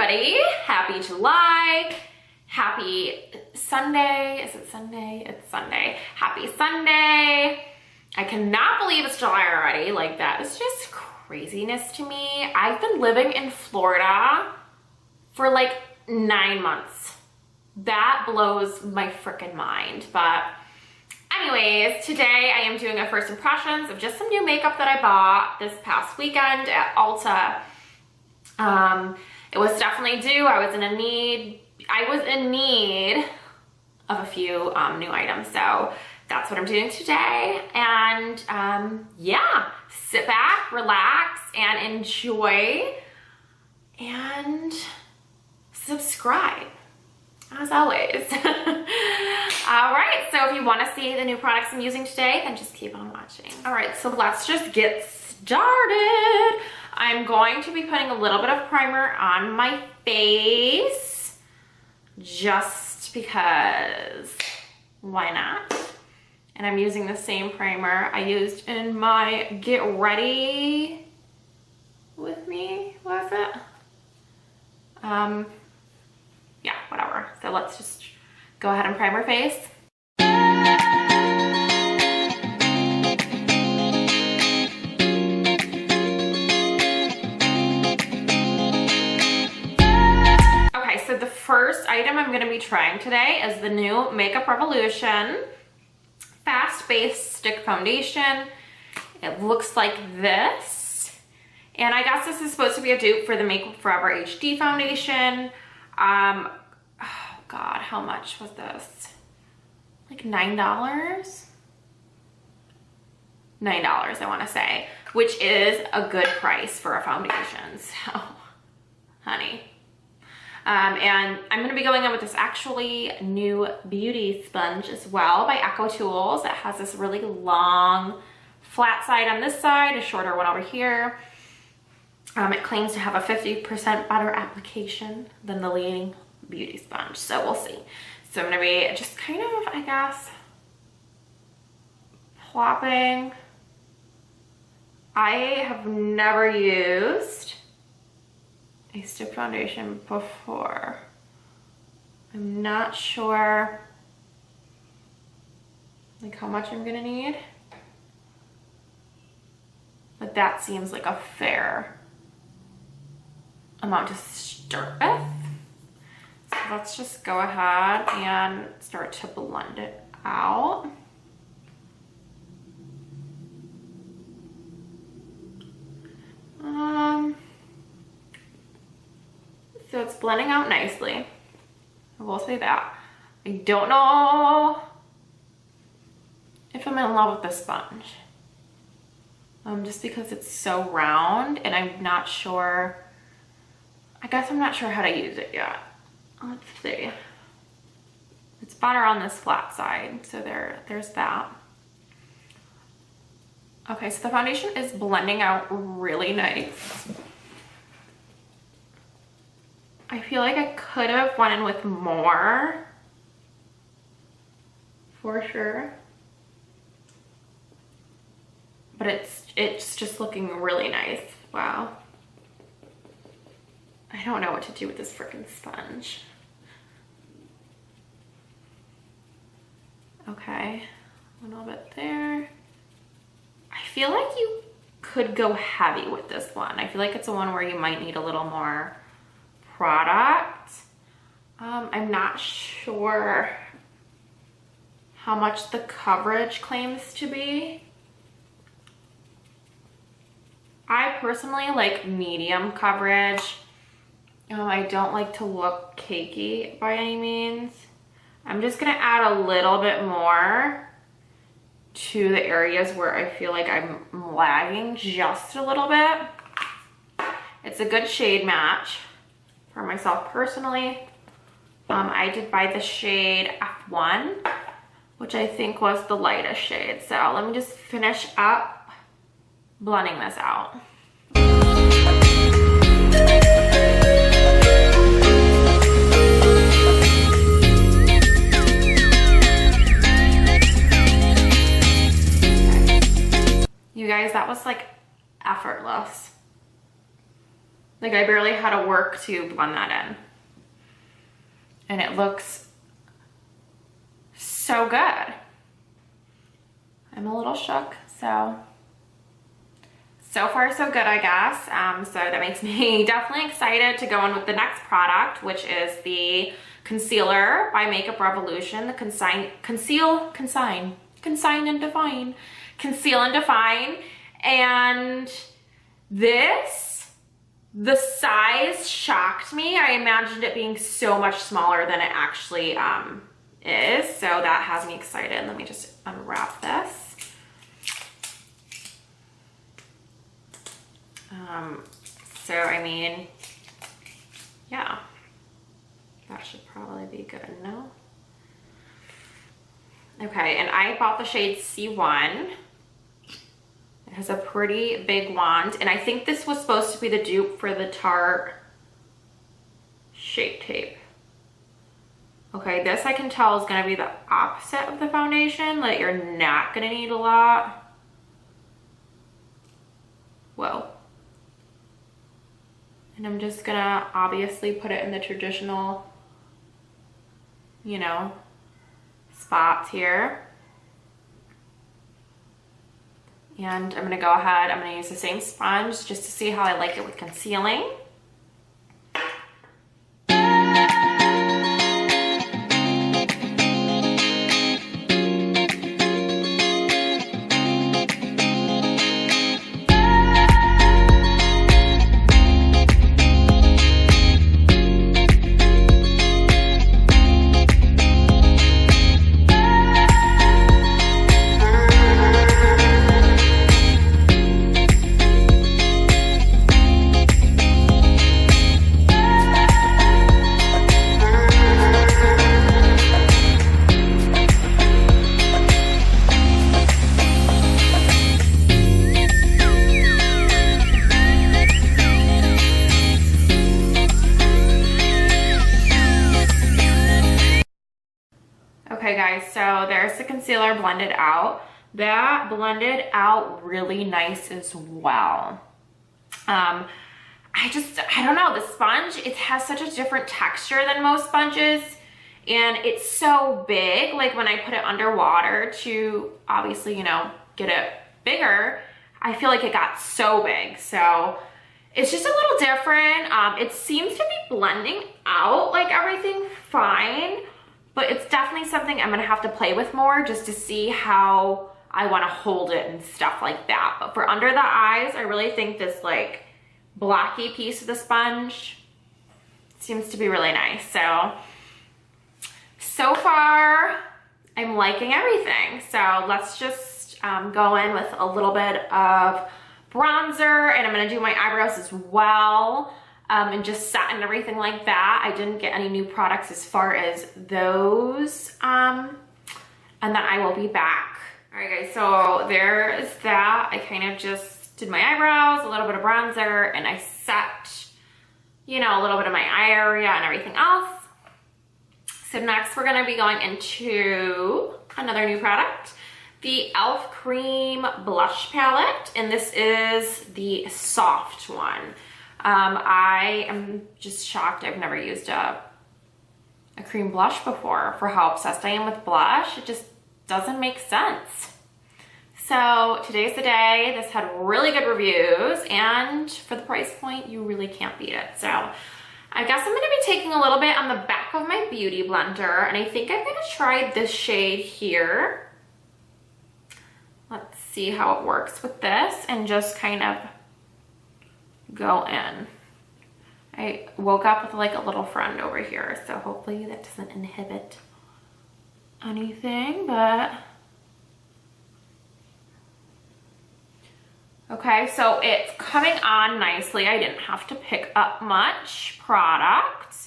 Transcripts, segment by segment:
everybody. Happy July. Happy Sunday. Is it Sunday? It's Sunday. Happy Sunday. I cannot believe it's July already. Like, that is just craziness to me. I've been living in Florida for like 9 months. That blows my freaking mind. But anyways, today I am doing a first impressions of just some new makeup that I bought this past weekend at Ulta. It was definitely due. I was in need of a few new items. So that's what I'm doing today. And yeah, sit back, relax, and enjoy, and subscribe, as always. All right, so if you want to see the new products I'm using today, then just keep on watching. All right, so let's just get started. I'm going to be putting a little bit of primer on my face, just because, why not? And I'm using the same primer I used in my Get Ready With Me, was it? Yeah, whatever. So let's just go ahead and prime our face. Okay, so the first item I'm gonna be trying today is the new Makeup Revolution Fast Base Stick Foundation. It looks like this. And I guess this is supposed to be a dupe for the Makeup Forever HD foundation. Oh God, how much was this? Like $9? $9, I wanna say, which is a good price for a foundation, so, honey. And I'm gonna be going in with this actually new beauty sponge as well by Eco Tools. It has this really long flat side on this side, a shorter one over here. It claims to have a 50% better application than the leading beauty sponge, so we'll see. So I'm gonna be just kind of, I guess, plopping. I have never used a stick foundation before. I'm not sure like how much I'm gonna need, but that seems like a fair amount to start with. So let's just go ahead and start to blend it out. So it's blending out nicely. I will say that. I don't know if I'm in love with the sponge. Just because it's so round and I'm not sure, I guess I'm not sure how to use it yet. Let's see. It's better on this flat side, so there's that. Okay, so the foundation is blending out really nice. I feel like I could have went in with more, for sure. But it's just looking really nice. Wow. I don't know what to do with this freaking sponge. Okay, a little bit there. I feel like you could go heavy with this one. I feel like it's a one where you might need a little more product. I'm not sure how much the coverage claims to be. I personally like medium coverage. I don't like to look cakey by any means. I'm just gonna add a little bit more to the areas where I feel like I'm lagging just a little bit. It's a good shade match for myself personally. I did buy the shade F1, which I think was the lightest shade. So let me just finish up blending this out. You guys, that was like effortless. Like I barely had to work to blend that in. And it looks so good. I'm a little shook, so far so good, I guess. So that makes me definitely excited to go on with the next product, which is the concealer by Makeup Revolution, the Conceal and Define. And this, the size shocked me. I imagined it being so much smaller than it actually is. So that has me excited. Let me just unwrap this. So I mean, yeah, that should probably be good, no? Okay, and I bought the shade C1. It has a pretty big wand, and I think this was supposed to be the dupe for the Tarte Shape Tape. Okay, this I can tell is gonna be the opposite of the foundation, that you're not gonna need a lot. Whoa. And I'm just gonna obviously put it in the traditional, you know, spots here. And I'm gonna go ahead, I'm gonna use the same sponge just to see how I like it with concealing. Okay guys, so there's the concealer blended out. That blended out really nice as well. I don't know, the sponge, it has such a different texture than most sponges, and it's so big. Like when I put it underwater to obviously, you know, get it bigger, I feel like it got so big. So it's just a little different. It seems to be blending out like everything fine, but it's definitely something I'm gonna have to play with more just to see how I wanna hold it and stuff like that. But for under the eyes, I really think this like blocky piece of the sponge seems to be really nice. So far, I'm liking everything. So let's just go in with a little bit of bronzer, and I'm gonna do my eyebrows as well. And just set and everything like that. I didn't get any new products as far as those. And then I will be back. All right guys, so there is that. I kind of just did my eyebrows, a little bit of bronzer, and I set, you know, a little bit of my eye area and everything else. So next we're gonna be going into another new product, the e.l.f. Cream Blush Palette, and this is the soft one. I am just shocked I've never used a cream blush before for how obsessed I am with blush. It just doesn't make sense. So today's the day. This had really good reviews, and for the price point, you really can't beat it. So I guess I'm gonna be taking a little bit on the back of my Beauty Blender, and I think I'm gonna try this shade here. Let's see how it works with this, and just kind of go in. I woke up with like a little friend over here, so hopefully that doesn't inhibit anything, but okay, so it's coming on nicely. I didn't have to pick up much product.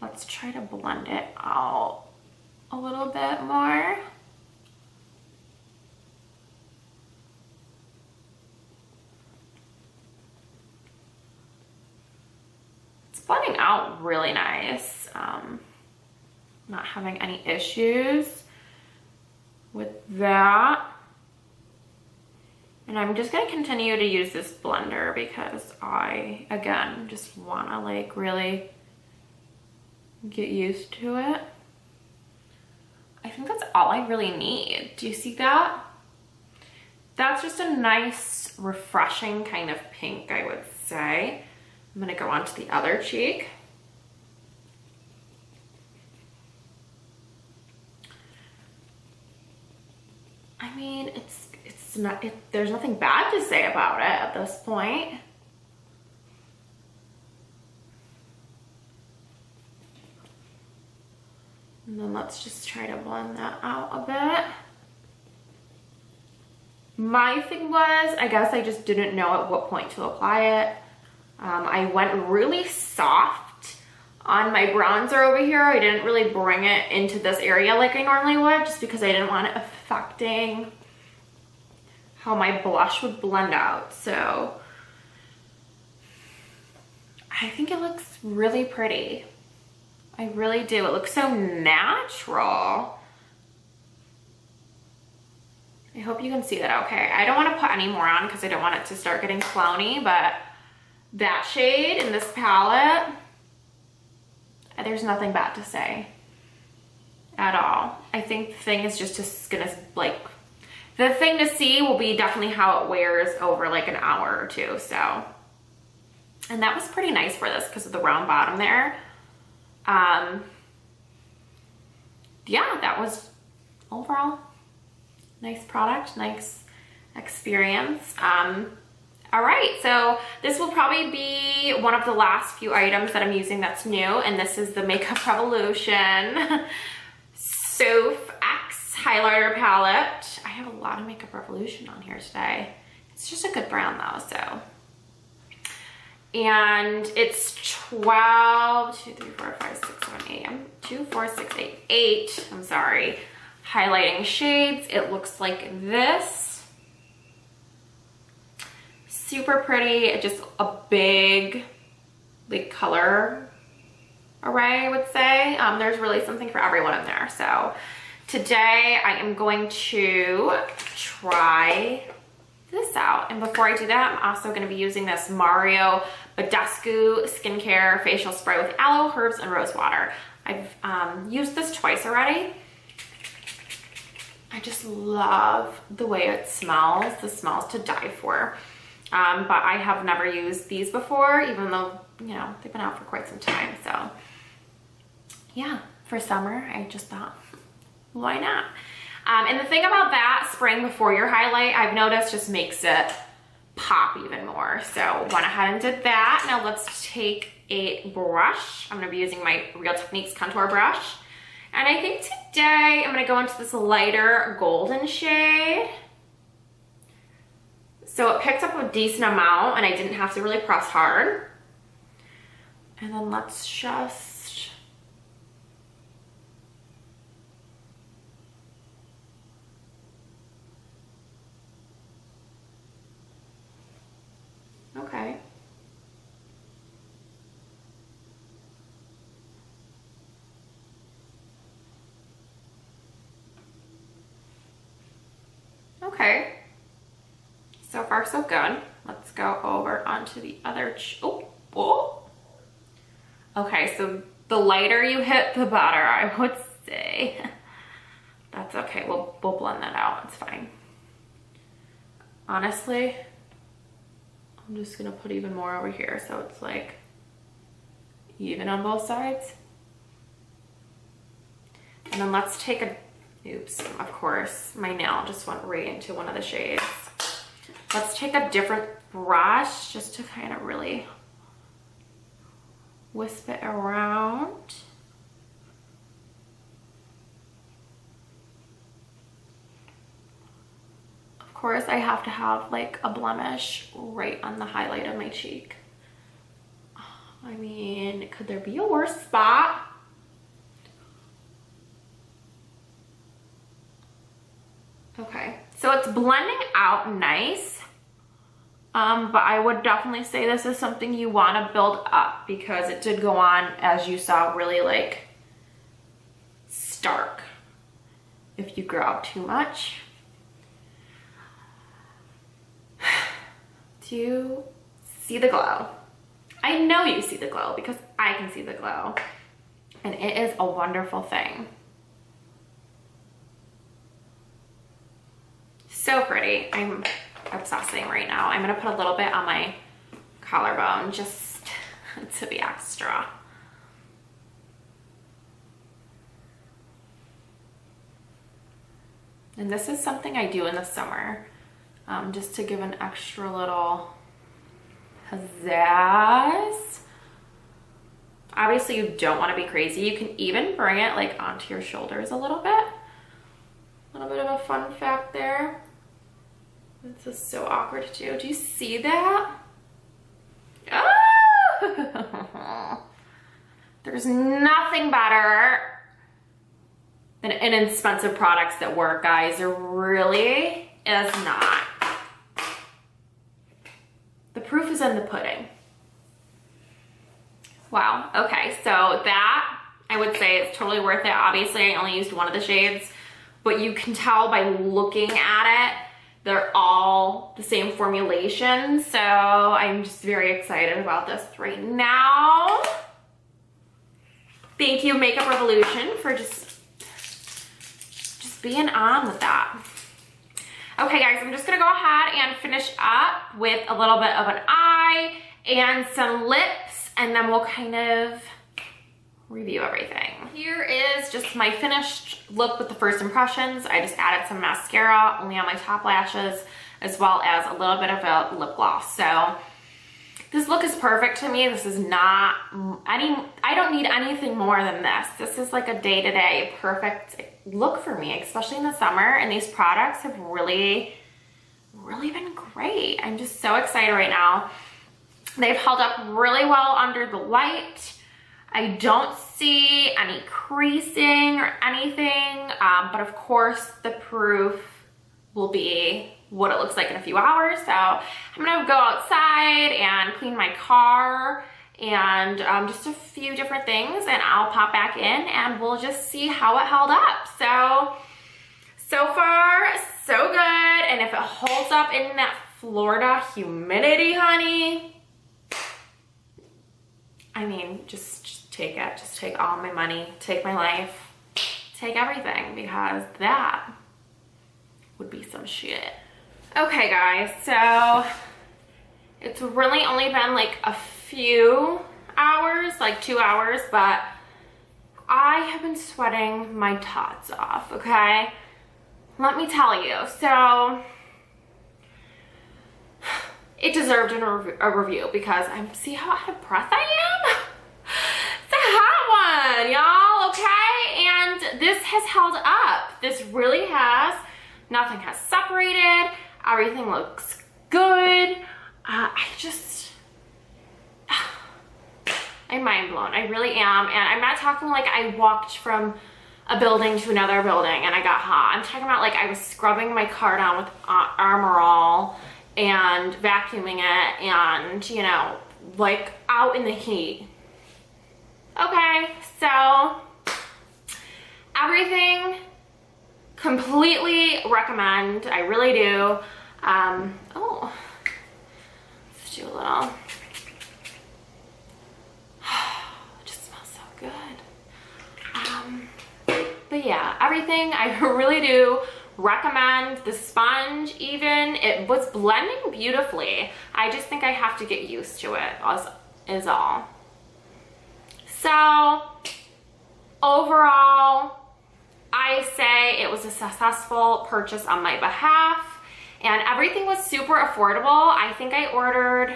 Let's try to blend it out a little bit more. Blending out really nice. Not having any issues with that. And I'm just gonna continue to use this blender because I, again, just wanna like really get used to it. I think that's all I really need. Do you see that? That's just a nice, refreshing kind of pink, I would say. I'm gonna go on to the other cheek. I mean, it's not, there's nothing bad to say about it at this point. And then let's just try to blend that out a bit. My thing was, I guess I just didn't know at what point to apply it. I went really soft on my bronzer over here. I didn't really bring it into this area like I normally would, just because I didn't want it affecting how my blush would blend out. So I think it looks really pretty. I really do. It looks so natural. I hope you can see that okay. I don't want to put any more on because I don't want it to start getting clowny, but that shade in this palette, there's nothing bad to say at all. I think the thing is just gonna like, the thing to see will be definitely how it wears over like an hour or two, so. And that was pretty nice for this because of the round bottom there. Yeah, that was overall nice product, nice experience. All right, so this will probably be one of the last few items that I'm using that's new, and this is the Makeup Revolution Soph X highlighter palette. I have a lot of Makeup Revolution on here today. It's just a good brand though, so. And it's 12, 2, 3, 4, 5, 6, 7, 8, 2, 4, 6, 8, 8, I'm sorry, highlighting shades. It looks like this. Super pretty, just a big like color array, I would say. There's really something for everyone in there. So today I am going to try this out. And before I do that, I'm also gonna be using this Mario Badescu Skincare Facial Spray with aloe, herbs, and rose water. I've used this twice already. I just love the way it smells. The smell's to die for. But I have never used these before, even though, you know, they've been out for quite some time. So yeah, for summer, I just thought, why not? And the thing about that, spraying before your highlight, I've noticed just makes it pop even more. So went ahead and did that. Now let's take a brush. I'm gonna be using my Real Techniques contour brush. And I think today I'm gonna go into this lighter golden shade. So it picked up a decent amount and I didn't have to really press hard. And then let's just, okay. Okay. So far, so good. Let's go over onto the other, oh. Okay, so the lighter you hit, the better, I would say. That's okay, we'll blend that out, it's fine. Honestly, I'm just gonna put even more over here so it's like even on both sides. And then let's take a, oops, of course, my nail just went right into one of the shades. Let's take a different brush just to kind of really wisp it around. Of course, I have to have like a blemish right on the highlight of my cheek. I mean, could there be a worse spot? Okay, so it's blending out nice. But I would definitely say this is something you want to build up because it did go on, as you saw, really like stark if you grow out too much. Do you see the glow? I know you see the glow because I can see the glow. And it is a wonderful thing. So pretty. I'm obsessing right now. I'm gonna put a little bit on my collarbone just to be extra. And this is something I do in the summer, just to give an extra little pizzazz. Obviously you don't want to be crazy. You can even bring it like onto your shoulders a little bit. A little bit of a fun fact there. This is so awkward to do. Do you see that? Oh! There's nothing better than inexpensive products that work, guys. There really is not. The proof is in the pudding. Wow, okay, so that, I would say it's totally worth it. Obviously, I only used one of the shades, but you can tell by looking at it, they're all the same formulation, so I'm just very excited about this right now. Thank you, Makeup Revolution, for just being on with that. Okay, guys, I'm just gonna go ahead and finish up with a little bit of an eye and some lips, and then we'll kind of review everything. Here is just my finished look with the first impressions. I just added some mascara only on my top lashes, as well as a little bit of a lip gloss. So this look is perfect to me. This is not I don't need anything more than this. This is like a day-to-day perfect look for me, especially in the summer. And these products have really been great. I'm just so excited right now. They've held up really well under the light. I don't see any creasing or anything, but of course the proof will be what it looks like in a few hours. So I'm gonna go outside and clean my car and just a few different things, and I'll pop back in and we'll just see how it held up. So far, so good. And if it holds up in that Florida humidity, honey, I mean, just take it. Just take all my money, take my life, take everything, because that would be some shit. Okay, guys, so it's really only been like a few hours, like 2 hours, but I have been sweating my tots off, okay? Let me tell you, so it deserved a review because see how out of breath I am? It's a hot one, y'all, okay? And this has held up. This really has. Nothing has separated. Everything looks good. I'm mind blown. I really am. And I'm not talking like I walked from a building to another building and I got hot. I'm talking about like I was scrubbing my car down with Armor All and vacuuming it and, you know, like out in the heat. Okay, so everything completely recommend. I really do. Oh, let's do a little. It just smells so good. But yeah, everything I really do recommend. The sponge even, it was blending beautifully. I just think I have to get used to it is all. So overall, I say it was a successful purchase on my behalf, and everything was super affordable. I think I ordered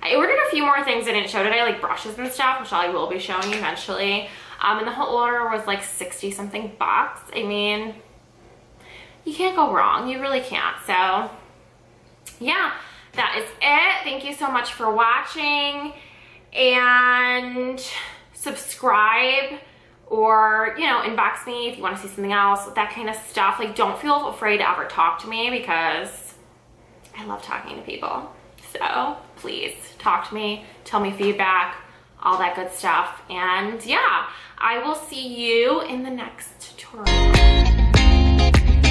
a few more things I didn't show today, like brushes and stuff, which I will be showing you eventually. And the whole order was like 60 something bucks. I mean, you can't go wrong. You really can't. So yeah, that is it. Thank you so much for watching, and subscribe, or, you know, inbox me if you want to see something else, that kind of stuff. Like, don't feel afraid to ever talk to me because I love talking to people. So please talk to me, tell me feedback, all that good stuff. And yeah, I will see you in the next tutorial.